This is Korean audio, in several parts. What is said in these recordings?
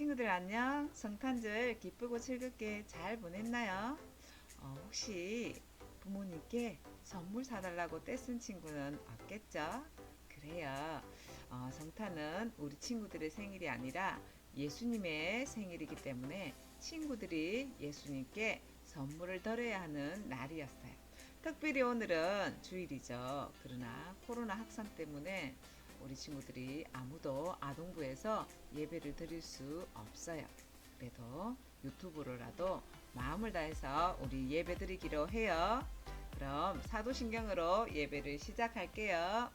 친구들 안녕. 성탄절 기쁘고 즐겁게 잘 보냈나요? 혹시 부모님께 선물 사달라고 떼쓴 친구는 없겠죠? 그래요. 성탄은 우리 친구들의 생일이 아니라 예수님의 생일이기 때문에 친구들이 예수님께 선물을 드려야 하는 날이었어요. 특별히 오늘은 주일이죠. 그러나 코로나 확산 때문에 우리 친구들이 아무도 아동부에서 예배를 드릴 수 없어요. 그래도 유튜브로라도 마음을 다해서 우리 예배 드리기로 해요. 그럼 사도신경으로 예배를 시작할게요.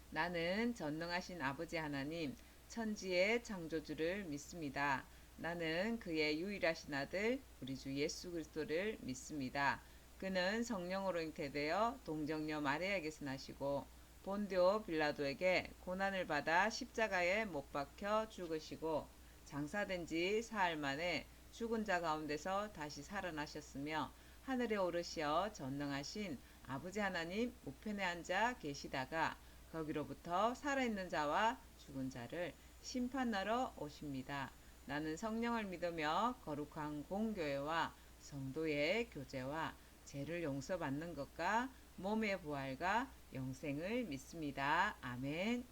나는 전능하신 아버지 하나님, 천지의 창조주를 믿습니다. 나는 그의 유일하신 아들, 우리 주 예수 그리스도를 믿습니다. 그는 성령으로 잉태되어 동정녀 마리아에게서 나시고 본디오 빌라도에게 고난을 받아 십자가에 못 박혀 죽으시고 장사된 지 사흘 만에 죽은 자 가운데서 다시 살아나셨으며 하늘에 오르시어 전능하신 아버지 하나님 우편에 앉아 계시다가 거기로부터 살아있는 자와 죽은 자를 심판하러 오십니다. 나는 성령을 믿으며 거룩한 공교회와 성도의 교제와 죄를 용서받는 것과 몸의 부활과 영생을 믿습니다. 아멘.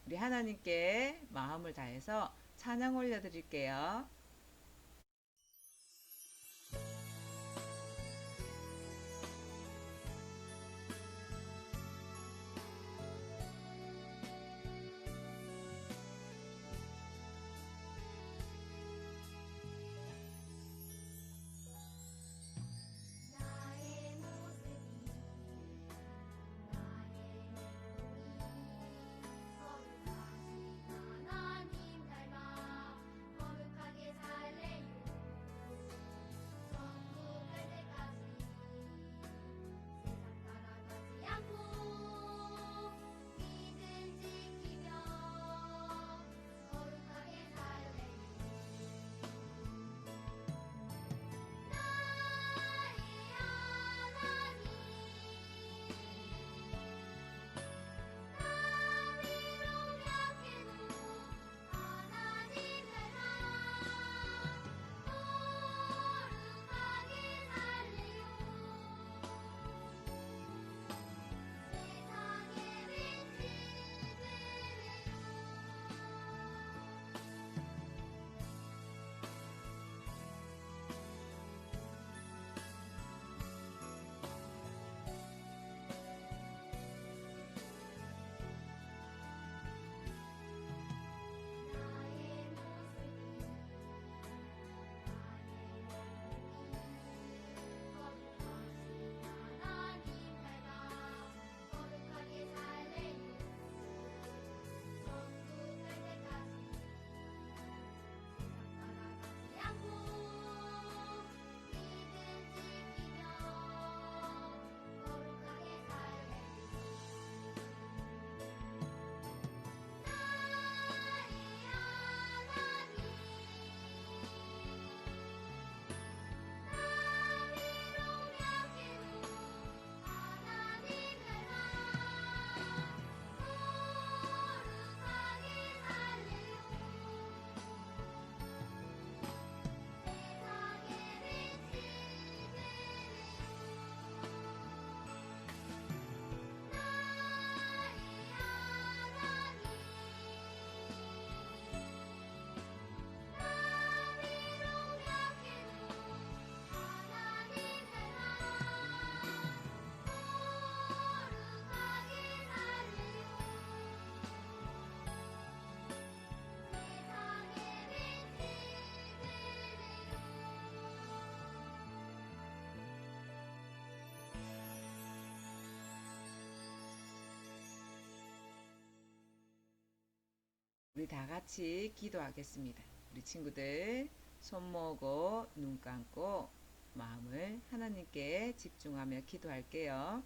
우리 하나님께 마음을 다해서 찬양 올려드릴게요. 나의 모습이 나의 몸이 거룩하신 하나님 닮아 거룩하게 살래요. 천국 갈 때까지 세상 따라가지 않고 믿음 지키며 거룩하게 살래요. 나의 하나님 나 비록 약해도 하나님 닮아 거룩하게 살래요. 세상의 빛이 되래요. 나의 모습이 거룩하신 하나님 닮아 거룩하게 살래요. 천국 갈 때까지 세상 따라가지 않고 믿음 지키며 거룩하게 살래요. 나의 하나님 나 비록 약해도 하나님 닮아 거룩하게 살래요. 세상의 빛이 되래요. 나의 하나님 나 비록 약해도 하나님 닮아 거룩하게 살래요. 세상의 빛이 되래요. 우리 다 같이 기도하겠습니다. 우리 친구들 손 모으고 눈 감고 마음을 하나님께 집중하며 기도할게요.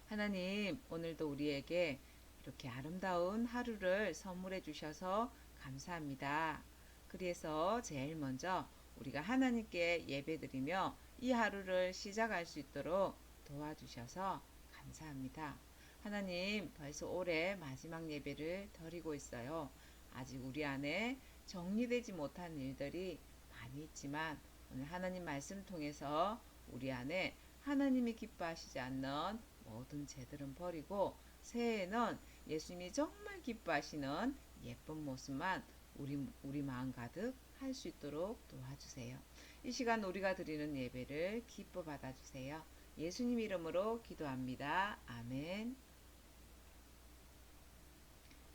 하나님, 오늘도 우리에게 이렇게 아름다운 하루를 선물해 주셔서 감사합니다. 그래서 제일 먼저 우리가 하나님께 예배드리며 이 하루를 시작할 수 있도록 도와주셔서 감사합니다. 하나님, 벌써 올해 마지막 예배를 드리고 있어요. 아직 우리 안에 정리되지 못한 일들이 많이 있지만 오늘 하나님 말씀 통해서 우리 안에 하나님이 기뻐하시지 않는 모든 죄들은 버리고 새해에는 예수님이 정말 기뻐하시는 예쁜 모습만 우리 마음 가득 할 수 있도록 도와주세요. 이 시간 우리가 드리는 예배를 기뻐 받아주세요. 예수님 이름으로 기도합니다. 아멘.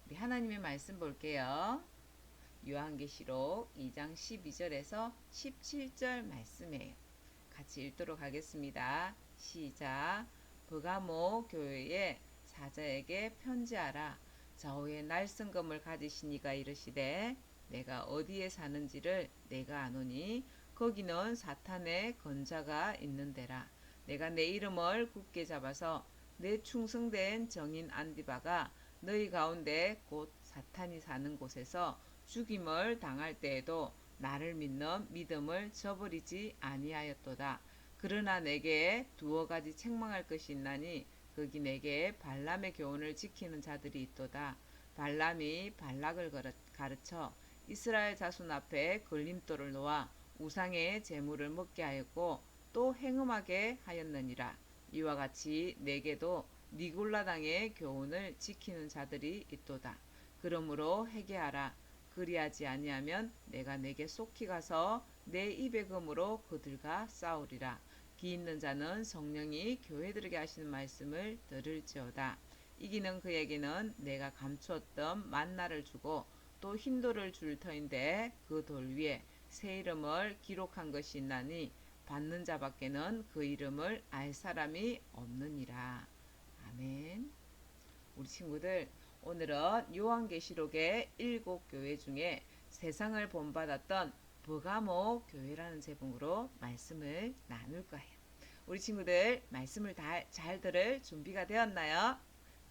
우리 하나님의 말씀 볼게요. 요한계시록 2장 12절에서 17절 말씀이에요. 같이 읽도록 하겠습니다. 시작. 버가모 교회의 사자에게 편지하라. 저의 날성검을 가지신 이가 이르시되 내가 어디에 사는지를 내가 아노니 거기는 사탄의 건자가 있는 데라. 내가 내 이름을 굳게 잡아서 내 충성된 정인 안디바가 너희 가운데 곧 사탄이 사는 곳에서 죽임을 당할 때에도 나를 믿는 믿음을 저버리지 아니하였도다. 그러나 내게 두어 가지 책망할 것이 있나니 거기 내게 발람의 교훈을 지키는 자들이 있도다. 발람이 발락을 가르쳐 이스라엘 자손 앞에 걸림돌을 놓아 우상의 제물을 먹게 하였고 또 행음하게 하였느니라. 이와 같이 내게도 니골라당의 교훈을 지키는 자들이 있도다. 그러므로 회개하라. 그리하지 아니하면 내가 내게 속히 가서 내 입의 검으로 그들과 싸우리라. 기 있는 자는 성령이 교회들에게 하시는 말씀을 들을지어다. 이기는 그에게는 내가 감추었던 만나를 주고 또 흰돌을 줄 터인데 그 돌 위에 새 이름을 기록한 것이 있나니 받는 자밖에는 그 이름을 알 사람이 없느니라. 아멘. 우리 친구들, 오늘은 요한계시록의 7교회 중에 세상을 본받았던 버가모 교회라는 제목으로 말씀을 나눌 거예요. 우리 친구들 말씀을 잘 들을 준비가 되었나요?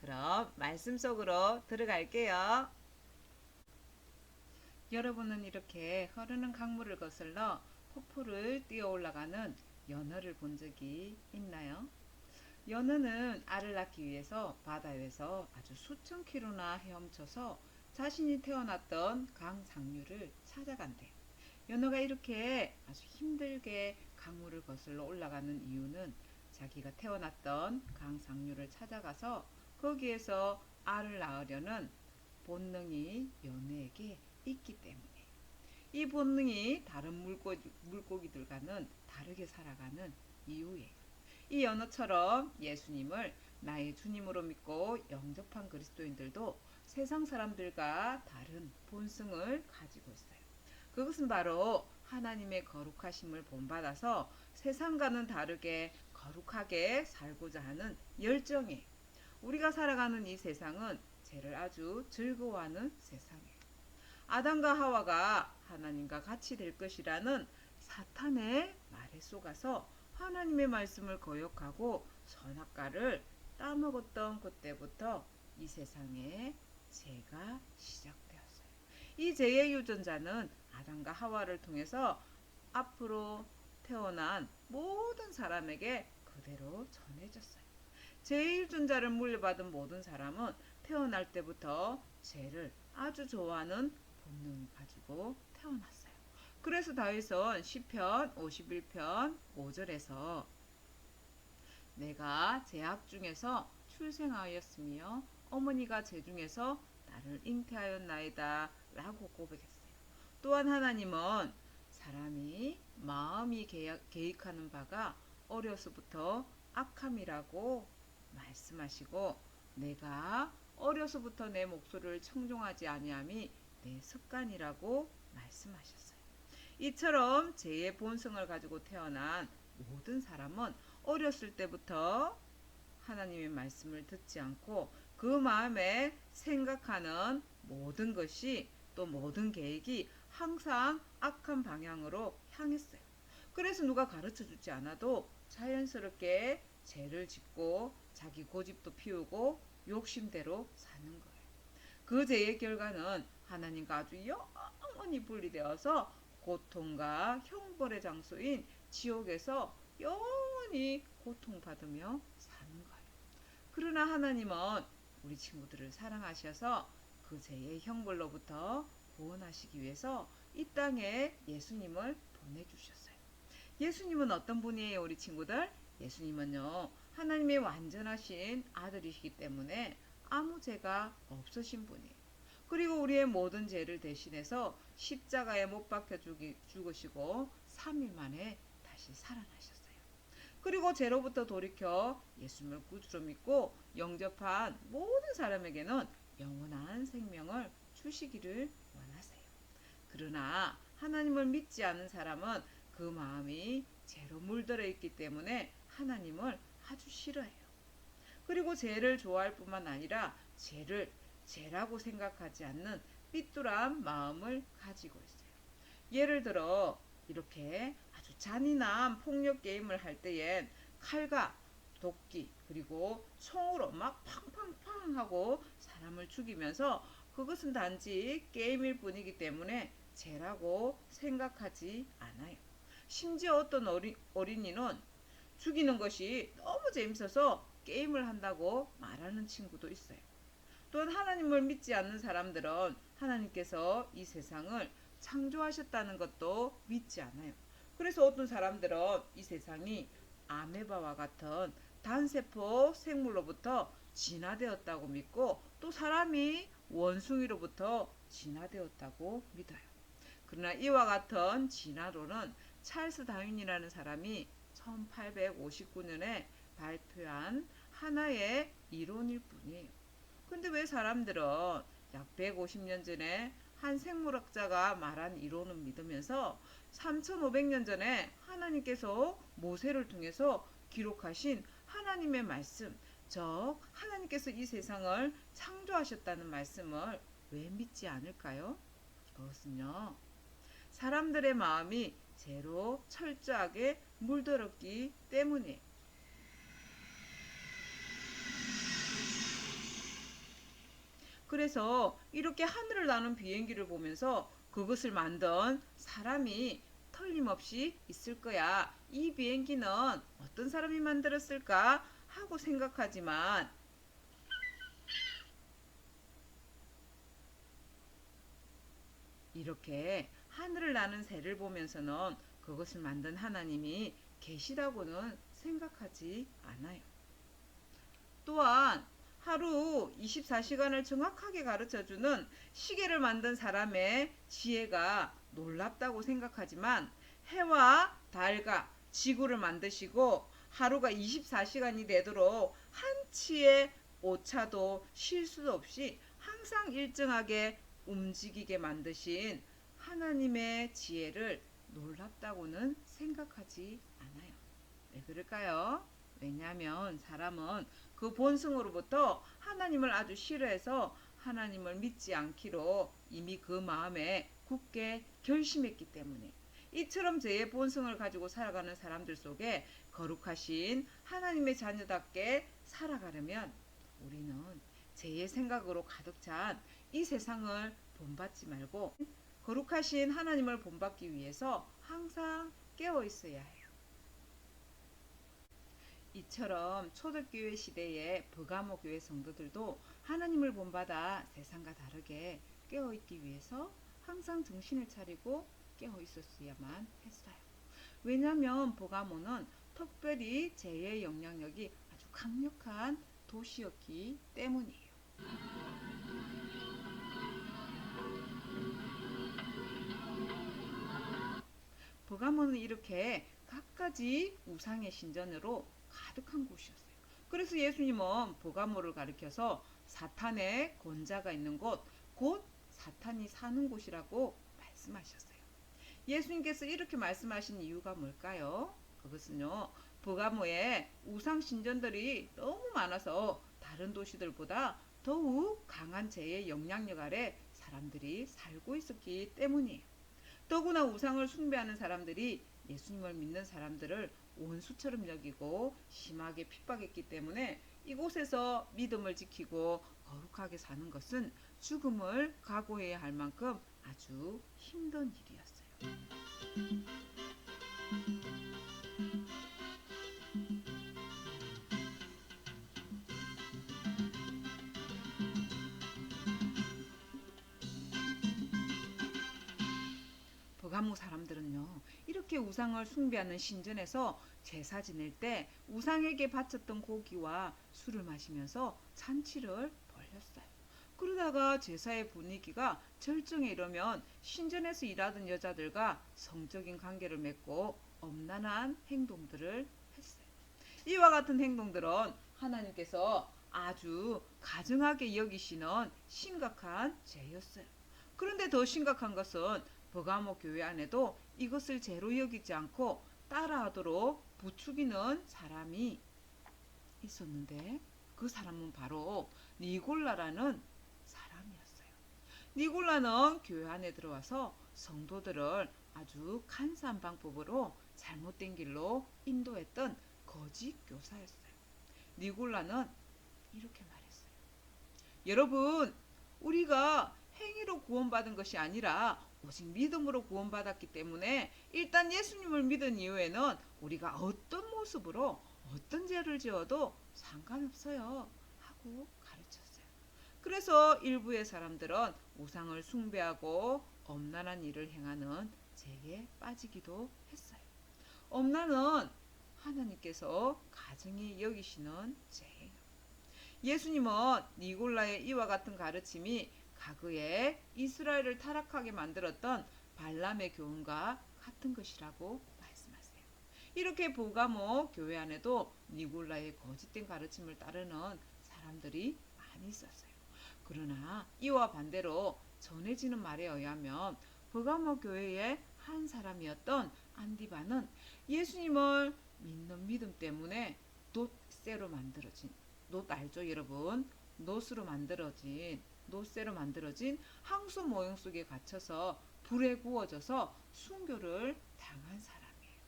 그럼 말씀 속으로 들어갈게요. 여러분은 이렇게 흐르는 강물을 거슬러 폭포를 뛰어 올라가는 연어를 본 적이 있나요? 연어는 알을 낳기 위해서 바다 위에서 아주 수천 킬로나 헤엄쳐서 자신이 태어났던 강 상류를 찾아간대요. 연어가 이렇게 아주 힘들게 강물을 거슬러 올라가는 이유는 자기가 태어났던 강 상류를 찾아가서 거기에서 알을 낳으려는 본능이 연어에게 있기 때문에 이 본능이 다른 물고기들과는 다르게 살아가는 이유예요. 이 연어처럼 예수님을 나의 주님으로 믿고 영접한 그리스도인들도 세상 사람들과 다른 본성을 가지고 있어요. 그것은 바로 하나님의 거룩하심을 본받아서 세상과는 다르게 거룩하게 살고자 하는 열정이에요. 우리가 살아가는 이 세상은 죄를 아주 즐거워하는 세상이에요. 아담과 하와가 하나님과 같이 될 것이라는 사탄의 말에 속아서 하나님의 말씀을 거역하고 선악과를 따먹었던 그때부터 이 세상에 죄가 시작되었어요. 이 죄의 유전자는 아담과 하와를 통해서 앞으로 태어난 모든 사람에게 그대로 전해졌어요. 죄의 유전자를 물려받은 모든 사람은 태어날 때부터 죄를 아주 좋아하는 본능을 가지고 태어났어요. 그래서 다윗은 시편 51편 5절에서 내가 제약 중에서 출생하였으며 어머니가 제 중에서 나를 잉태하였나이다 라고 고백했어요. 또한 하나님은 사람이 마음이 계획하는 바가 어려서부터 악함이라고 말씀하시고 내가 어려서부터 내 목소리를 청종하지 아니함이 내 습관이라고 말씀하셨어요. 이처럼 죄의 본성을 가지고 태어난 모든 사람은 어렸을 때부터 하나님의 말씀을 듣지 않고 그 마음에 생각하는 모든 것이 또 모든 계획이 항상 악한 방향으로 향했어요. 그래서 누가 가르쳐 주지 않아도 자연스럽게 죄를 짓고 자기 고집도 피우고 욕심대로 사는 거예요. 그 죄의 결과는 하나님과 아주 영원히 분리되어서 고통과 형벌의 장소인 지옥에서 영원히 고통받으며 사는 거예요. 그러나 하나님은 우리 친구들을 사랑하셔서 그 죄의 형벌로부터 구원하시기 위해서 이 땅에 예수님을 보내주셨어요. 예수님은 어떤 분이에요, 우리 친구들? 예수님은요, 하나님의 완전하신 아들이시기 때문에 아무 죄가 없으신 분이에요. 그리고 우리의 모든 죄를 대신해서 십자가에 못 박혀 죽으시고 3일 만에 다시 살아나셨어요. 그리고 죄로부터 돌이켜 예수님을 구주로 믿고 영접한 모든 사람에게는 영원한 생명을 주시기를 원하세요. 그러나 하나님을 믿지 않는 사람은 그 마음이 죄로 물들어 있기 때문에 하나님을 아주 싫어해요. 그리고 죄를 좋아할 뿐만 아니라 죄를 죄라고 생각하지 않는 삐뚤한 마음을 가지고 있어요. 예를 들어 이렇게 아주 잔인한 폭력 게임을 할 때엔 칼과 도끼 그리고 총으로 막 팡팡팡 하고 사람을 죽이면서 그것은 단지 게임일 뿐이기 때문에 죄라고 생각하지 않아요. 심지어 어떤 어린이는 죽이는 것이 너무 재밌어서 게임을 한다고 말하는 친구도 있어요. 또한 하나님을 믿지 않는 사람들은 하나님께서 이 세상을 창조하셨다는 것도 믿지 않아요. 그래서 어떤 사람들은 이 세상이 아메바와 같은 단세포 생물로부터 진화되었다고 믿고 또 사람이 원숭이로부터 진화되었다고 믿어요. 그러나 이와 같은 진화론은 찰스 다윈이라는 사람이 1859년에 발표한 하나의 이론일 뿐이에요. 근데 왜 사람들은 약 150년 전에 한 생물학자가 말한 이론을 믿으면서 3500년 전에 하나님께서 모세를 통해서 기록하신 하나님의 말씀, 즉 하나님께서 이 세상을 창조하셨다는 말씀을 왜 믿지 않을까요? 그것은요, 사람들의 마음이 죄로 철저하게 물들었기 때문이에요. 그래서 이렇게 하늘을 나는 비행기를 보면서 그것을 만든 사람이 틀림없이 있을 거야. 이 비행기는 어떤 사람이 만들었을까 하고 생각하지만 이렇게 하늘을 나는 새를 보면서는 그것을 만든 하나님이 계시다고는 생각하지 않아요. 또한 하루 24시간을 정확하게 가르쳐주는 시계를 만든 사람의 지혜가 놀랍다고 생각하지만 해와 달과 지구를 만드시고 하루가 24시간이 되도록 한치의 오차도 실수도 없이 항상 일정하게 움직이게 만드신 하나님의 지혜를 놀랍다고는 생각하지 않아요. 왜 그럴까요? 왜냐하면 사람은 그 본성으로부터 하나님을 아주 싫어해서 하나님을 믿지 않기로 이미 그 마음에 굳게 결심했기 때문에 이처럼 죄의 본성을 가지고 살아가는 사람들 속에 거룩하신 하나님의 자녀답게 살아가려면 우리는 죄의 생각으로 가득 찬 이 세상을 본받지 말고 거룩하신 하나님을 본받기 위해서 항상 깨어 있어야 해요. 이처럼 초대교회 시대의 버가모 교회 성도들도 하나님을 본받아 세상과 다르게 깨어있기 위해서 항상 정신을 차리고 깨어 있었어야만 했어요. 왜냐하면 버가모는 특별히 죄의 영향력이 아주 강력한 도시였기 때문이에요. 버가모는 이렇게 갖가지 우상의 신전으로 가득한 곳이었어요. 그래서 예수님은 버가모를 가리켜서 사탄의 권자가 있는 곳, 곧 사탄이 사는 곳이라고 말씀하셨어요. 예수님께서 이렇게 말씀하신 이유가 뭘까요? 그것은요, 버가모에 우상 신전들이 너무 많아서 다른 도시들보다 더욱 강한 죄의 영향력 아래 사람들이 살고 있었기 때문이에요. 더구나 우상을 숭배하는 사람들이 예수님을 믿는 사람들을 원수처럼 여기고 심하게 핍박했기 때문에 이곳에서 믿음을 지키고 거룩하게 사는 것은 죽음을 각오해야 할 만큼 아주 힘든 일이었어요. 버가모 사람들은요, 이렇게 우상을 숭배하는 신전에서 제사 지낼 때 우상에게 바쳤던 고기와 술을 마시면서 잔치를 벌였어요. 그러다가 제사의 분위기가 절정에 이르면 신전에서 일하던 여자들과 성적인 관계를 맺고 엄란한 행동들을 했어요. 이와 같은 행동들은 하나님께서 아주 가증하게 여기시는 심각한 죄였어요. 그런데 더 심각한 것은 버가모 교회 안에도 이것을 죄로 여기지 않고 따라하도록 부추기는 사람이 있었는데, 그 사람은 바로 니골라라는 사람이었어요. 니골라는 교회 안에 들어와서 성도들을 아주 간사한 방법으로 잘못된 길로 인도했던 거짓 교사였어요. 니골라는 이렇게 말했어요. 여러분, 우리가 행위로 구원받은 것이 아니라 오직 믿음으로 구원받았기 때문에 일단 예수님을 믿은 이후에는 우리가 어떤 모습으로 어떤 죄를 지어도 상관없어요 하고 가르쳤어요. 그래서 일부의 사람들은 우상을 숭배하고 엄란한 일을 행하는 죄에 빠지기도 했어요. 엄란은 하나님께서 가증히 여기시는 죄예요. 예수님은 니골라의 이와 같은 가르침이 과거에 이스라엘을 타락하게 만들었던 발람의 교훈과 같은 것이라고 말씀하세요. 이렇게 보가모 교회 안에도 니골라의 거짓된 가르침을 따르는 사람들이 많이 있었어요. 그러나 이와 반대로 전해지는 말에 의하면 버가모 교회의 한 사람이었던 안디바는 예수님을 믿는 믿음 때문에 놋쇠로 만들어진, 놋 알죠 여러분? 놋쇠로 만들어진 항소 모형 속에 갇혀서 불에 구워져서 순교를 당한 사람이에요.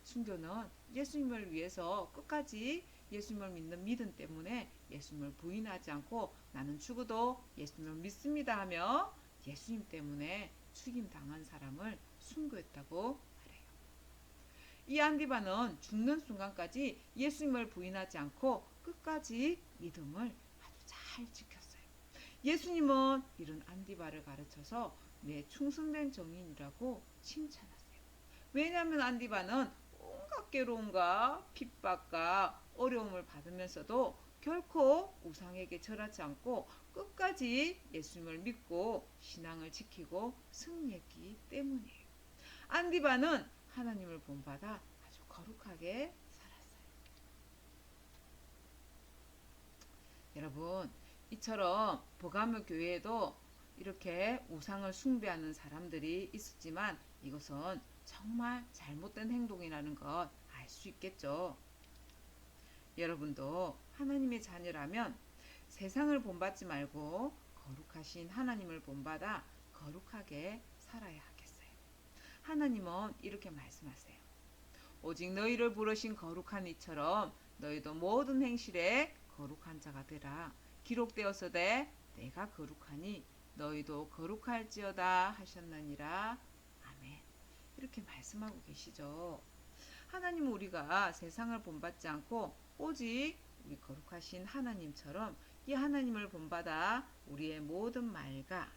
순교는 예수님을 위해서 끝까지 예수님을 믿는 믿음 때문에 예수님을 부인하지 않고 나는 죽어도 예수님을 믿습니다 하며 예수님 때문에 죽임 당한 사람을 순교했다고 말해요. 이 안디바는 죽는 순간까지 예수님을 부인하지 않고 끝까지 믿음을 아주 잘 지켰어요. 예수님은 이런 안디바를 가르쳐서 내 충성된 정인이라고 칭찬하세요. 왜냐하면 안디바는 온갖 괴로움과 핍박과 어려움을 받으면서도 결코 우상에게 절하지 않고 끝까지 예수님을 믿고 신앙을 지키고 승리했기 때문이에요. 안디바는 하나님을 본받아 아주 거룩하게 살았어요. 여러분, 이처럼 버가모 교회에도 이렇게 우상을 숭배하는 사람들이 있었지만 이것은 정말 잘못된 행동이라는 것 알 수 있겠죠. 여러분도 하나님의 자녀라면 세상을 본받지 말고 거룩하신 하나님을 본받아 거룩하게 살아야 하겠어요. 하나님은 이렇게 말씀하세요. 오직 너희를 부르신 거룩한 이처럼 너희도 모든 행실에 거룩한 자가 되라. 기록되었으되 내가 거룩하니 너희도 거룩할지어다 하셨느니라. 아멘. 이렇게 말씀하고 계시죠. 하나님은 우리가 세상을 본받지 않고 오직 우리 거룩하신 하나님처럼 이 하나님을 본받아 우리의 모든 말과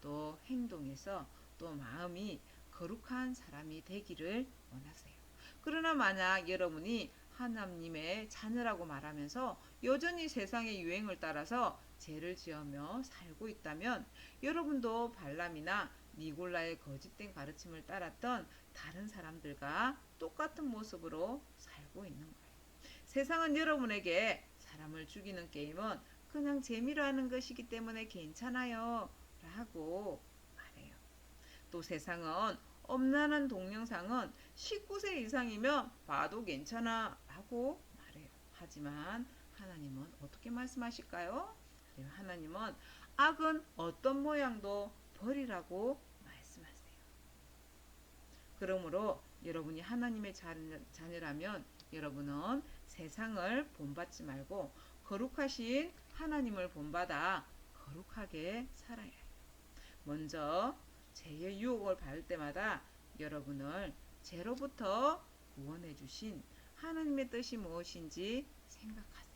또 행동에서 또 마음이 거룩한 사람이 되기를 원하세요. 그러나 만약 여러분이 하나님의 자녀라고 말하면서 여전히 세상의 유행을 따라서 죄를 지으며 살고 있다면 여러분도 발람이나 니골라의 거짓된 가르침을 따랐던 다른 사람들과 똑같은 모습으로 살고 있는 거예요. 세상은 여러분에게 사람을 죽이는 게임은 그냥 재미로 하는 것이기 때문에 괜찮아요 라고 말해요. 또 세상은 엄란한 동영상은 19세 이상이면 봐도 괜찮아 라고 말해요. 하지만 하나님은 어떻게 말씀하실까요? 하나님은 악은 어떤 모양도 버리라고 말씀하세요. 그러므로 여러분이 하나님의 자녀라면 여러분은 세상을 본받지 말고 거룩하신 하나님을 본받아 거룩하게 살아야 해요. 먼저 죄의 유혹을 받을 때마다 여러분을 죄로부터 구원해 주신 하나님의 뜻이 무엇인지 생각하세요.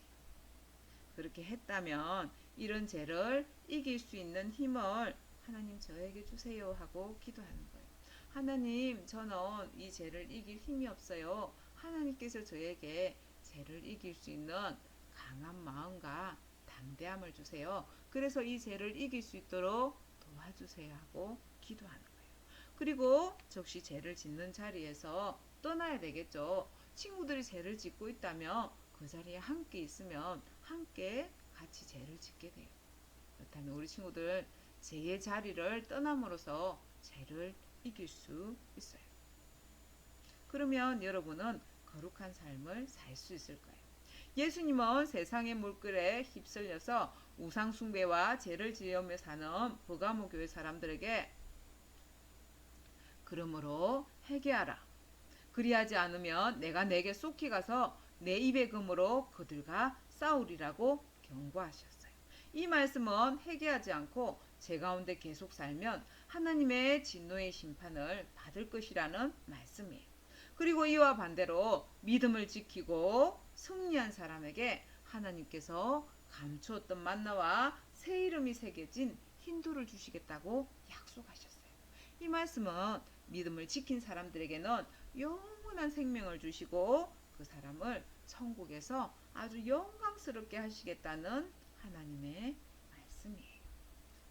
그렇게 했다면 이런 죄를 이길 수 있는 힘을 하나님 저에게 주세요 하고 기도하는 거예요. 하나님, 저는 이 죄를 이길 힘이 없어요. 하나님께서 저에게 죄를 이길 수 있는 강한 마음과 담대함을 주세요. 그래서 이 죄를 이길 수 있도록 도와주세요 하고 기도하는 거예요. 그리고 즉시 죄를 짓는 자리에서 떠나야 되겠죠. 친구들이 죄를 짓고 있다면 그 자리에 함께 있으면 함께 같이 죄를 짓게 돼요. 그렇다면 우리 친구들 죄의 자리를 떠남으로써 죄를 이길 수 있어요. 그러면 여러분은 거룩한 삶을 살 수 있을 거예요. 예수님은 세상의 물결에 휩쓸려서 우상숭배와 죄를 지으며 사는 버가모 교회 사람들에게 그러므로 회개하라. 그리하지 않으면 내가 내게 쏟기 가서 내 입의 금으로 그들과 싸우리라고 경고하셨어요. 이 말씀은 회개하지 않고 죄 가운데 계속 살면 하나님의 진노의 심판을 받을 것이라는 말씀이에요. 그리고 이와 반대로 믿음을 지키고 승리한 사람에게 하나님께서 감추었던 만나와 새 이름이 새겨진 힌도를 주시겠다고 약속하셨어요. 이 말씀은 믿음을 지킨 사람들에게는 영원한 생명을 주시고 그 사람을 천국에서 아주 영광스럽게 하시겠다는 하나님의 말씀이에요.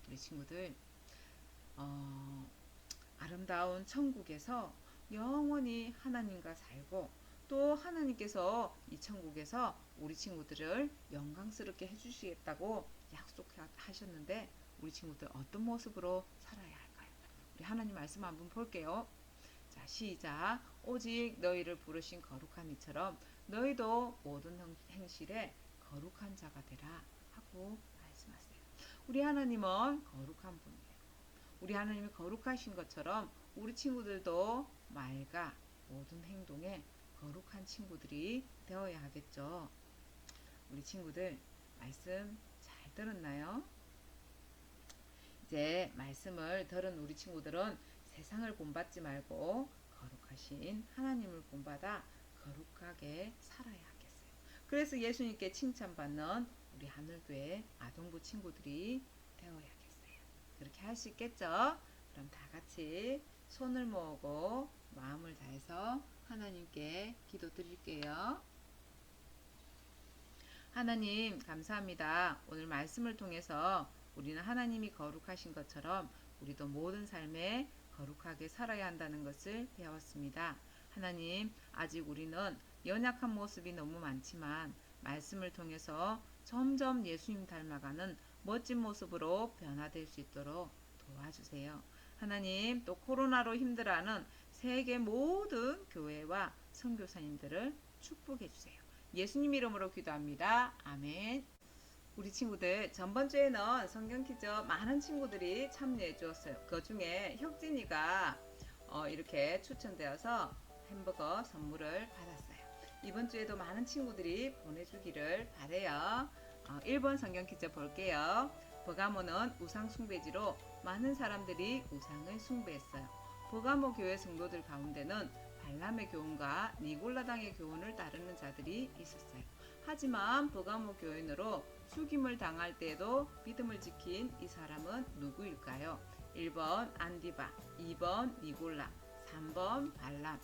우리 친구들 아름다운 천국에서 영원히 하나님과 살고 또 하나님께서 이 천국에서 우리 친구들을 영광스럽게 해주시겠다고 약속하셨는데 우리 친구들 어떤 모습으로 살아야 할까요? 우리 하나님 말씀 한번 볼게요. 자, 시작. 오직 너희를 부르신 거룩한 이처럼 너희도 모든 행실에 거룩한 자가 되라 하고 말씀하세요. 우리 하나님은 거룩한 분이에요. 우리 하나님이 거룩하신 것처럼 우리 친구들도 말과 모든 행동에 거룩한 친구들이 되어야 하겠죠. 우리 친구들 말씀 잘 들었나요? 이제 말씀을 들은 우리 친구들은 세상을 본받지 말고 거룩하신 하나님을 본받아 거룩하게 살아야 하겠어요. 그래서 예수님께 칭찬받는 우리 하늘교회 아동부 친구들이 되어야겠어요. 그렇게 할 수 있겠죠? 그럼 다 같이 손을 모으고 마음을 다해서 하나님께 기도 드릴게요. 하나님 감사합니다. 오늘 말씀을 통해서 우리는 하나님이 거룩하신 것처럼 우리도 모든 삶에 거룩하게 살아야 한다는 것을 배웠습니다. 하나님, 아직 우리는 연약한 모습이 너무 많지만 말씀을 통해서 점점 예수님 닮아가는 멋진 모습으로 변화될 수 있도록 도와주세요. 하나님, 또 코로나로 힘들어하는 세계 모든 교회와 선교사님들을 축복해 주세요. 예수님 이름으로 기도합니다. 아멘. 우리 친구들 전번 주에는 성경 퀴즈 많은 친구들이 참여해 주었어요. 그 중에 혁진이가 이렇게 추천되어서 햄버거 선물을 받았어요. 이번 주에도 많은 친구들이 보내주기를 바래요. 1번 성경 퀴즈 볼게요. 버가모는 우상 숭배지로 많은 사람들이 우상을 숭배했어요. 버가모 교회 성도들 가운데는 발람의 교훈과 니골라당의 교훈을 따르는 자들이 있었어요. 하지만 버가모 교인으로 죽임을 당할 때에도 믿음을 지킨 이 사람은 누구일까요? 1번 안디바, 2번 니골라, 3번 발람.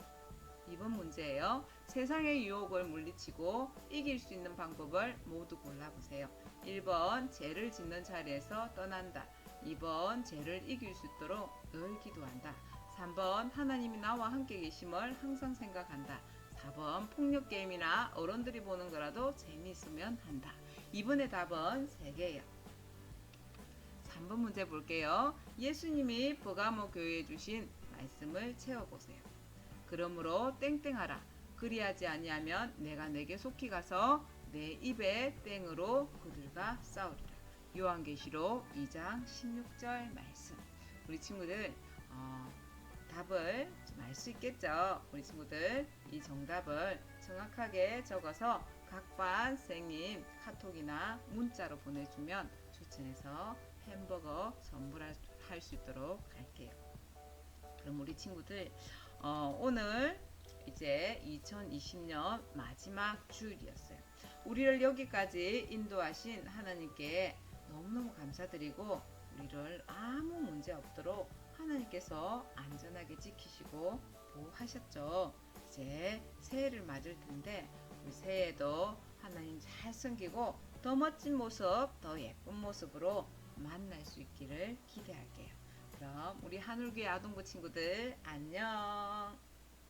2번 문제예요. 세상의 유혹을 물리치고 이길 수 있는 방법을 모두 골라보세요. 1번 죄를 짓는 자리에서 떠난다. 2번 죄를 이길 수 있도록 늘 기도한다. 3번 하나님이 나와 함께 계심을 항상 생각한다. 4번 폭력 게임이나 어른들이 보는 거라도 재미있으면 한다. 이번의 답은 3개예요. 3번 문제 볼게요. 예수님이 버가모 교회에 주신 말씀을 채워보세요. 그러므로 땡땡하라. 그리하지 아니하면 내가 내게 속히 가서 내 입에 땡으로 그들과 싸우리라. 요한계시록 2장 16절 말씀. 우리 친구들 답을 좀 알 수 있겠죠? 우리 친구들 이 정답을 정확하게 적어서 각 반 선생님 카톡이나 문자로 보내주면 추천해서 햄버거 선물할 수 있도록 할게요. 그럼 우리 친구들 오늘 이제 2020년 마지막 주일이었어요. 우리를 여기까지 인도하신 하나님께 너무너무 감사드리고 우리를 아무 문제 없도록 하나님께서 안전하게 지키시고 보호하셨죠. 이제 새해를 맞을 텐데 우리 새해에도 하나님 잘 섬기고 더 멋진 모습, 더 예쁜 모습으로 만날 수 있기를 기대할게요. 그럼 우리 한울교회 아동부 친구들 안녕.